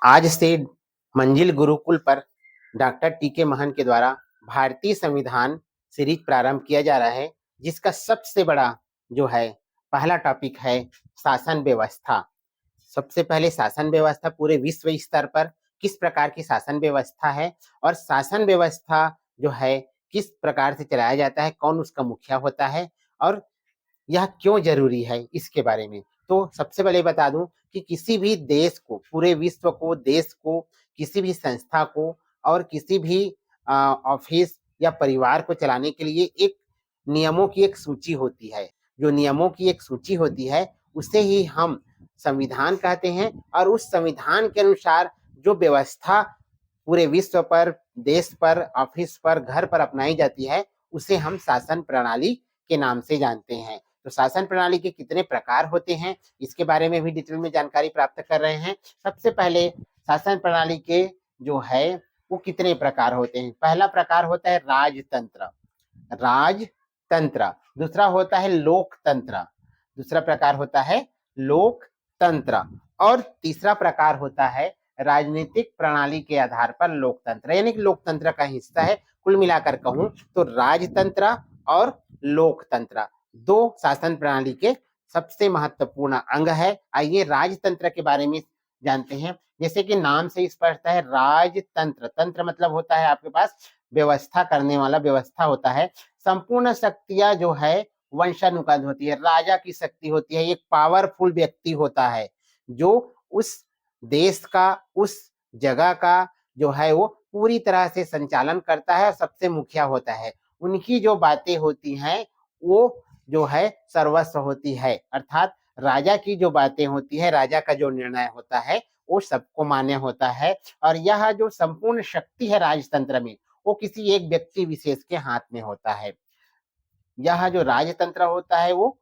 आज से मंजिल गुरुकुल पर डॉक्टर टी.के. महन के द्वारा भारतीय संविधान सीरीज प्रारंभ किया जा रहा है, जिसका सबसे बड़ा जो है पहला टॉपिक है शासन व्यवस्था। सबसे पहले शासन व्यवस्था पूरे विश्व स्तर पर किस प्रकार की शासन व्यवस्था है और शासन व्यवस्था जो है किस प्रकार से चलाया जाता है, कौन उसका मुखिया होता है और यह क्यों जरूरी है, इसके बारे में। तो सबसे पहले बता दूं कि किसी भी देश को, पूरे विश्व को, देश को, किसी भी संस्था को और किसी भी ऑफिस या परिवार को चलाने के लिए एक नियमों की एक सूची होती है। जो नियमों की एक सूची होती है उसे ही हम संविधान कहते हैं और उस संविधान के अनुसार जो व्यवस्था पूरे विश्व पर, देश पर, ऑफिस पर, घर पर अपनाई जाती है उसे हम शासन प्रणाली के नाम से जानते हैं। तो शासन प्रणाली के कितने प्रकार होते हैं, इसके बारे में भी डिटेल में जानकारी प्राप्त कर रहे हैं। सबसे पहले शासन प्रणाली के जो है वो कितने प्रकार होते हैं। पहला प्रकार होता है राजतंत्र। राजतंत्र। दूसरा होता है लोकतंत्र। दूसरा प्रकार होता है लोकतंत्र। और तीसरा प्रकार होता है राजनीतिक प्रणाली के आधार पर लोकतंत्र, यानी कि लोकतंत्र का हिस्सा है। कुल मिलाकर कहूं तो राजतंत्र और लोकतंत्र दो शासन प्रणाली के सबसे महत्वपूर्ण अंग है। आइए राजतंत्र के बारे में जानते हैं। जैसे कि नाम से स्पष्ट है, राजतंत्र, तंत्र मतलब होता है आपके पास व्यवस्था करने वाला, व्यवस्था होता है। संपूर्ण शक्तियां जो है वंशानुगत होती है, राजा की शक्ति होती है। एक पावरफुल व्यक्ति होता है जो उस देश का, उस जगह का जो है वो पूरी तरह से संचालन करता है और सबसे मुखिया होता है। उनकी जो बातें होती हैं वो जो है सर्वस्व होती है, अर्थात राजा की जो बातें होती है, राजा का जो निर्णय होता है वो सबको मान्य होता है। और यह जो संपूर्ण शक्ति है राजतंत्र में वो किसी एक व्यक्ति विशेष के हाथ में होता है। यह जो राजतंत्र होता है वो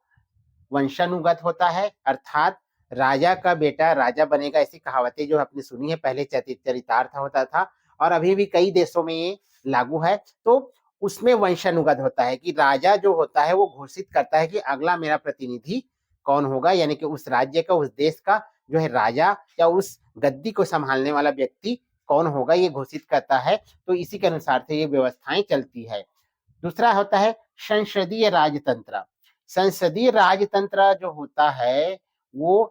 वंशानुगत होता है, अर्थात राजा का बेटा राजा बनेगा, ऐसी कहावतें जो आपने सुनी है। पहले चरितार्थ होता था और अभी भी कई देशों में ये लागू है। तो उसमें वंशानुगत होता है कि राजा जो होता है वो घोषित करता है कि अगला मेरा प्रतिनिधि कौन होगा, यानी कि उस राज्य का, उस देश का जो है राजा या उस गद्दी को संभालने वाला व्यक्ति कौन होगा, ये घोषित करता है। तो इसी के अनुसार से ये व्यवस्थाएं चलती है। दूसरा होता है संसदीय राजतंत्र। संसदीय राजतंत्र जो होता है वो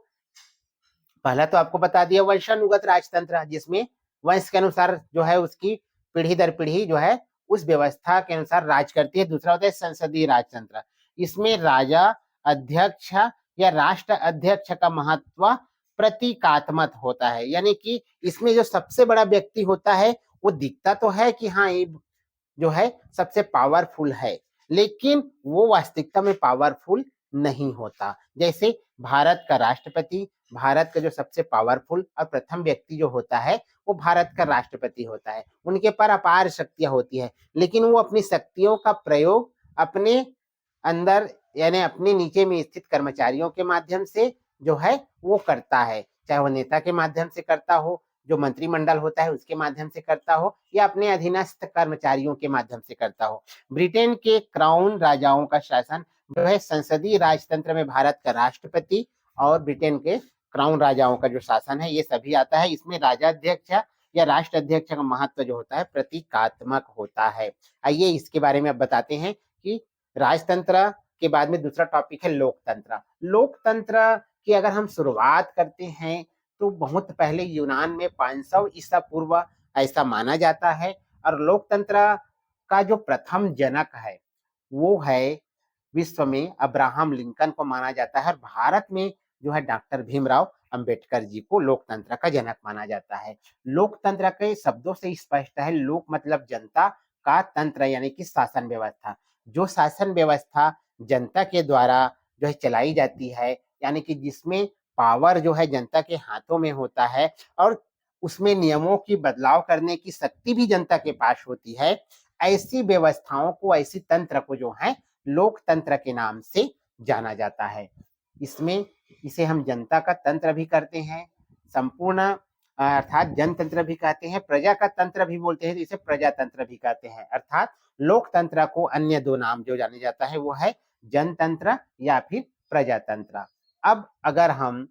पहला तो आपको बता दिया वंशानुगत राजतंत्र, जिसमें वंश के अनुसार जो है उसकी पीढ़ी दर पीढ़ी जो है उस व्यवस्था के अनुसार राज करती है। दूसरा होता है संसदीय राजतंत्र। इसमें राजा, अध्यक्ष या राष्ट्र अध्यक्ष का महत्व प्रतीकात्मक होता है, यानी कि इसमें जो सबसे बड़ा व्यक्ति होता है वो दिखता तो है कि हाँ ये जो है सबसे पावरफुल है, लेकिन वो वास्तविकता में पावरफुल नहीं होता। जैसे भारत का राष्ट्रपति, भारत का जो सबसे पावरफुल और प्रथम व्यक्ति जो होता है वो भारत का राष्ट्रपति होता है। उनके पर अपार शक्तियां होती है, लेकिन वो अपनी शक्तियों का प्रयोग अपने अंदर, यानी अपने नीचे में स्थित कर्मचारियों के माध्यम से जो है वो करता है। चाहे वो नेता के माध्यम से करता हो, जो मंत्रिमंडल होता है उसके माध्यम से करता हो, या अपने अधीनस्थ कर्मचारियों के माध्यम से करता हो। ब्रिटेन के क्राउन राजाओं का शासन जो है संसदीय राजतंत्र में भारत का राष्ट्रपति और ब्रिटेन के क्राउन राजाओं का जो शासन है ये सभी आता है। इसमें राजाध्यक्ष या राष्ट्र अध्यक्ष का महत्व जो होता है प्रतीकात्मक होता है। आइए इसके बारे में अब बताते हैं कि राजतंत्र के बाद में दूसरा टॉपिक है लोकतंत्र। लोकतंत्र की अगर हम शुरुआत करते हैं तो बहुत पहले यूनान में 500 ईसा पूर्व ऐसा माना जाता है। और लोकतंत्र का जो प्रथम जनक है वो है विश्व में अब्राहम लिंकन को माना जाता है। और भारत में जो है डॉक्टर भीमराव अंबेडकर जी को लोकतंत्र का जनक माना जाता है। लोकतंत्र के शब्दों से स्पष्ट है, लोक मतलब जनता का, तंत्र यानी कि शासन व्यवस्था। जो शासन व्यवस्था जनता के द्वारा जो है चलाई जाती है, यानी कि जिसमें पावर जो है जनता के हाथों में होता है और उसमें नियमों की बदलाव करने की शक्ति भी जनता के पास होती है, ऐसी व्यवस्थाओं को, ऐसी तंत्र को जो है लोकतंत्र के नाम से जाना जाता है। इसमें इसे हम जनता का तंत्र भी करते हैं, संपूर्ण अर्थात जनतंत्र भी कहते हैं, प्रजा का तंत्र भी बोलते हैं, तो इसे प्रजातंत्र भी कहते हैं। अर्थात लोकतंत्र को अन्य दो नाम जो जाने जाता है वो है जनतंत्र या फिर प्रजातंत्र। अब अगर हम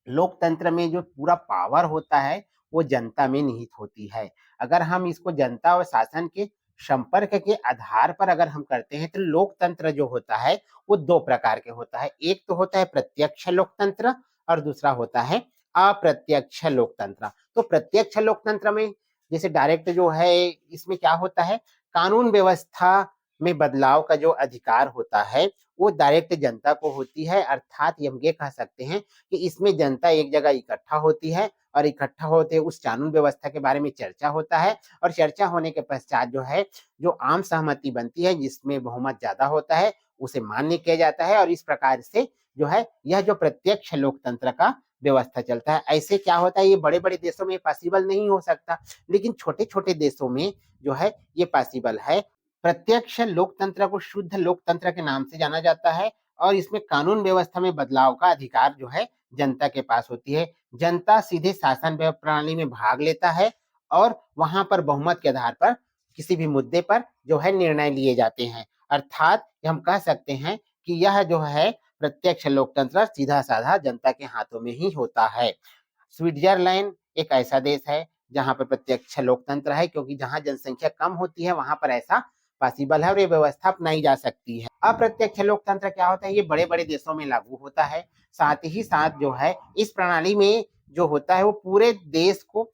लोकतंत्र में जो पूरा पावर होता है वो जनता में निहित होती है। अगर हम इसको जनता और शासन के संपर्क के आधार पर अगर हम करते हैं तो लोकतंत्र जो होता है वो दो प्रकार के होता है। एक तो होता है प्रत्यक्ष लोकतंत्र और दूसरा होता है अप्रत्यक्ष लोकतंत्र। तो प्रत्यक्ष लोकतंत्र में जैसे डायरेक्ट जो है इसमें क्या होता है, कानून व्यवस्था में बदलाव का जो अधिकार होता है वो डायरेक्ट जनता को होती है। अर्थात हम ये कह सकते हैं कि इसमें जनता एक जगह इकट्ठा होती है और इकट्ठा होते उस कानून व्यवस्था के बारे में चर्चा होता है और चर्चा होने के पश्चात जो है जो आम सहमति बनती है जिसमें बहुमत ज्यादा होता है उसे मान्य किया जाता है और इस प्रकार से जो है यह जो प्रत्यक्ष लोकतंत्र का व्यवस्था चलता है। ऐसे क्या होता है, ये बड़े बड़े देशों में पॉसिबल नहीं हो सकता, लेकिन छोटे छोटे देशों में जो है ये पॉसिबल है। प्रत्यक्ष लोकतंत्र को शुद्ध लोकतंत्र के नाम से जाना जाता है और इसमें कानून व्यवस्था में बदलाव का अधिकार जो है जनता के पास होती है। जनता सीधे शासन प्रणाली में भाग लेता है और वहां पर बहुमत के आधार पर किसी भी मुद्दे पर जो है निर्णय लिए जाते हैं। अर्थात हम कह सकते हैं कि यह जो है प्रत्यक्ष लोकतंत्र सीधा साधा जनता के हाथों में ही होता है। स्विट्जरलैंड एक ऐसा देश है जहां पर प्रत्यक्ष लोकतंत्र है, क्योंकि जहां जनसंख्या कम होती है वहां पर ऐसा पॉसिबल है और ये व्यवस्था अपनाई जा सकती है। अप्रत्यक्ष लोकतंत्र क्या होता है, ये बड़े बड़े देशों में लागू होता है। साथ ही साथ जो है इस प्रणाली में जो होता है वो पूरे देश को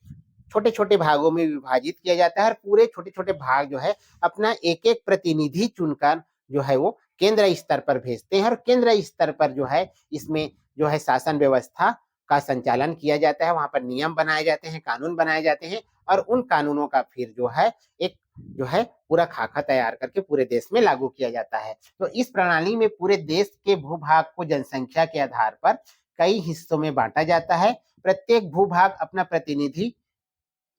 छोटे छोटे भागों में विभाजित किया जाता है और पूरे छोटे छोटे भाग जो है अपना एक एक प्रतिनिधि चुनकर जो है वो केंद्र स्तर पर भेजते हैं और केंद्र स्तर पर जो है इसमें जो है शासन व्यवस्था का संचालन किया जाता है। वहां पर नियम बनाए जाते हैं, कानून बनाए जाते हैं और उन कानूनों का फिर जो है एक जो है पूरा खाका तैयार करके पूरे देश में लागू किया जाता है। तो इस प्रणाली में पूरे देश के भूभाग को जनसंख्या के आधार पर कई हिस्सों में बांटा जाता है। प्रत्येक भूभाग अपना प्रतिनिधि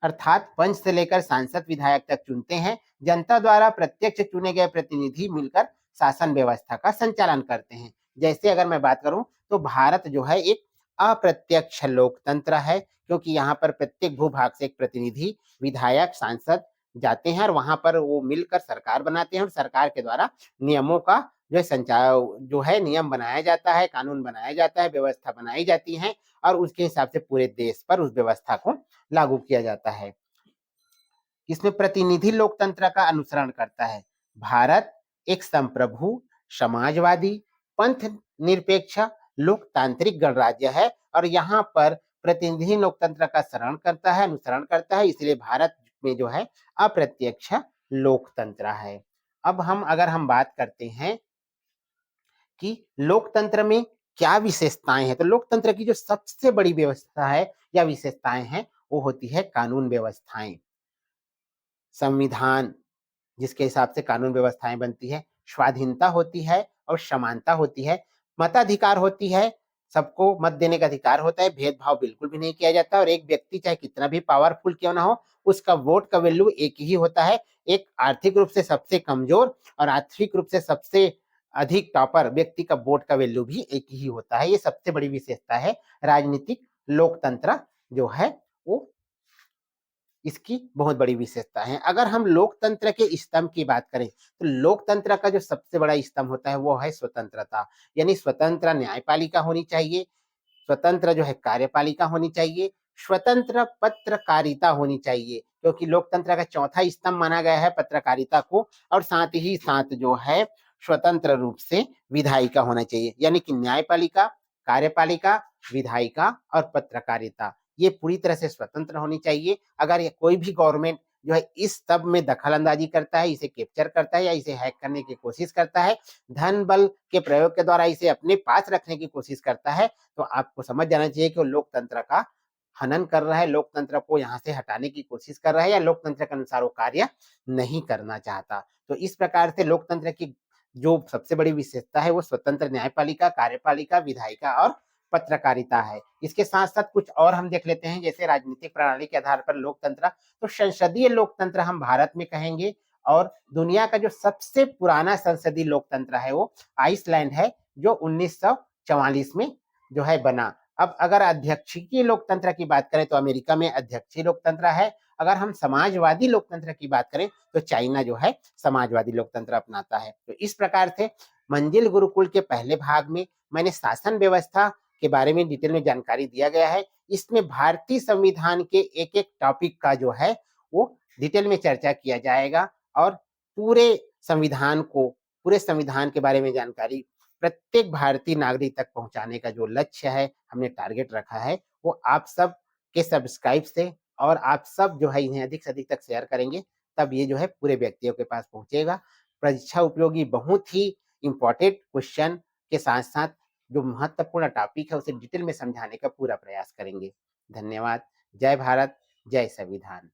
अर्थात पंच से लेकर सांसद विधायक तक चुनते हैं। जनता द्वारा प्रत्यक्ष चुने गए प्रतिनिधि मिलकर शासन व्यवस्था का संचालन करते हैं। जैसे अगर मैं बात करूं तो भारत जो है एक अप्रत्यक्ष लोकतंत्र है, क्योंकि यहाँ पर प्रत्येक भूभाग से एक प्रतिनिधि विधायक सांसद जाते हैं और वहां पर वो मिलकर सरकार बनाते हैं और सरकार के द्वारा नियमों का जो है संचार जो है नियम बनाया जाता है, कानून बनाया जाता है, व्यवस्था बनाई जाती है और उसके हिसाब से पूरे देश पर उस व्यवस्था को लागू किया जाता है। इसमें प्रतिनिधि लोकतंत्र का अनुसरण करता है। भारत एक संप्रभु, समाजवादी, पंथ निरपेक्ष, लोकतांत्रिक गणराज्य है और यहाँ पर प्रतिनिधि लोकतंत्र का शरण करता है, अनुसरण करता है, इसलिए भारत में जो है अप्रत्यक्ष लोकतंत्र है। अब अगर हम बात करते हैं कि लोकतंत्र में क्या विशेषताएं हैं, तो लोकतंत्र की जो सबसे बड़ी व्यवस्था है या विशेषताएं हैं वो होती है कानून व्यवस्थाएं। संविधान जिसके हिसाब से कानून व्यवस्थाएं बनती है, स्वाधीनता होती है और समानता होती है, मताधिकार होती है, सबको मत देने का अधिकार होता है, भेदभाव बिल्कुल भी नहीं किया जाता और एक व्यक्ति चाहे कितना भी पावरफुल क्यों ना हो उसका वोट का वैल्यू एक ही होता है। एक आर्थिक रूप से सबसे कमजोर और आर्थिक रूप से सबसे अधिक टॉपर व्यक्ति का वोट का वैल्यू भी एक ही होता है। ये सबसे बड़ी विशेषता है राजनीतिक लोकतंत्र जो है वो इसकी बहुत बड़ी विशेषता है। अगर हम लोकतंत्र के स्तंभ की बात करें तो लोकतंत्र का जो सबसे बड़ा स्तंभ होता है वो है स्वतंत्रता, यानी स्वतंत्र न्यायपालिका होनी चाहिए, स्वतंत्र जो है कार्यपालिका होनी चाहिए, स्वतंत्र पत्रकारिता होनी चाहिए, क्योंकि लोकतंत्र का चौथा स्तंभ माना गया है पत्रकारिता को, और साथ ही साथ जो है स्वतंत्र रूप से विधायिका होना चाहिए, यानी कि न्यायपालिका, कार्यपालिका, विधायिका और पत्रकारिता ये पूरी तरह से स्वतंत्र होनी चाहिए। अगर ये कोई भी गवर्नमेंट जो है इस सब में दखल अंदाजी करता है, इसे कैप्चर करता है या इसे हैक करने की कोशिश करता है, धन बल के प्रयोग के द्वारा इसे अपने पास रखने की कोशिश करता है, तो आपको समझ जाना चाहिए कि वो लोकतंत्र का हनन कर रहा है, लोकतंत्र को यहाँ से हटाने की कोशिश कर रहा है या लोकतंत्र के अनुसार वो कार्य नहीं करना चाहता। तो इस प्रकार से लोकतंत्र की जो सबसे बड़ी विशेषता है वो स्वतंत्र न्यायपालिका, कार्यपालिका, विधायिका और पत्रकारिता है। इसके साथ साथ कुछ और हम देख लेते हैं, जैसे राजनीतिक प्रणाली के आधार पर लोकतंत्र, तो संसदीय लोकतंत्र हम भारत में कहेंगे और दुनिया का जो सबसे पुराना संसदीय लोकतंत्र है वो आइसलैंड है जो 1944 में जो है बना। अब अगर अध्यक्षीय लोकतंत्र की बात करें तो अमेरिका में अध्यक्षीय लोकतंत्र है। अगर हम समाजवादी लोकतंत्र की बात करें तो चाइना जो है समाजवादी लोकतंत्र अपनाता है। तो इस प्रकार से मंजिल गुरुकुल के पहले भाग में मैंने शासन व्यवस्था के बारे में डिटेल में जानकारी दिया गया है। इसमें भारतीय संविधान के एक-एक टॉपिक का जो है वो डिटेल में चर्चा किया जाएगा और पूरे पूरे संविधान के बारे में जानकारी प्रत्येक भारतीय नागरिक तक पहुंचाने का जो लक्ष्य है, हमने टारगेट रखा है, वो आप सब के सब्सक्राइब से और आप सब जो है इन्हें अधिक से अधिक तक शेयर करेंगे, तब ये जो है पूरे व्यक्तियों के पास पहुंचेगा। परीक्षा उपयोगी बहुत ही इम्पोर्टेंट क्वेश्चन के साथ-साथ जो महत्वपूर्ण टॉपिक है उसे डिटेल में समझाने का पूरा प्रयास करेंगे। धन्यवाद। जय भारत, जय संविधान।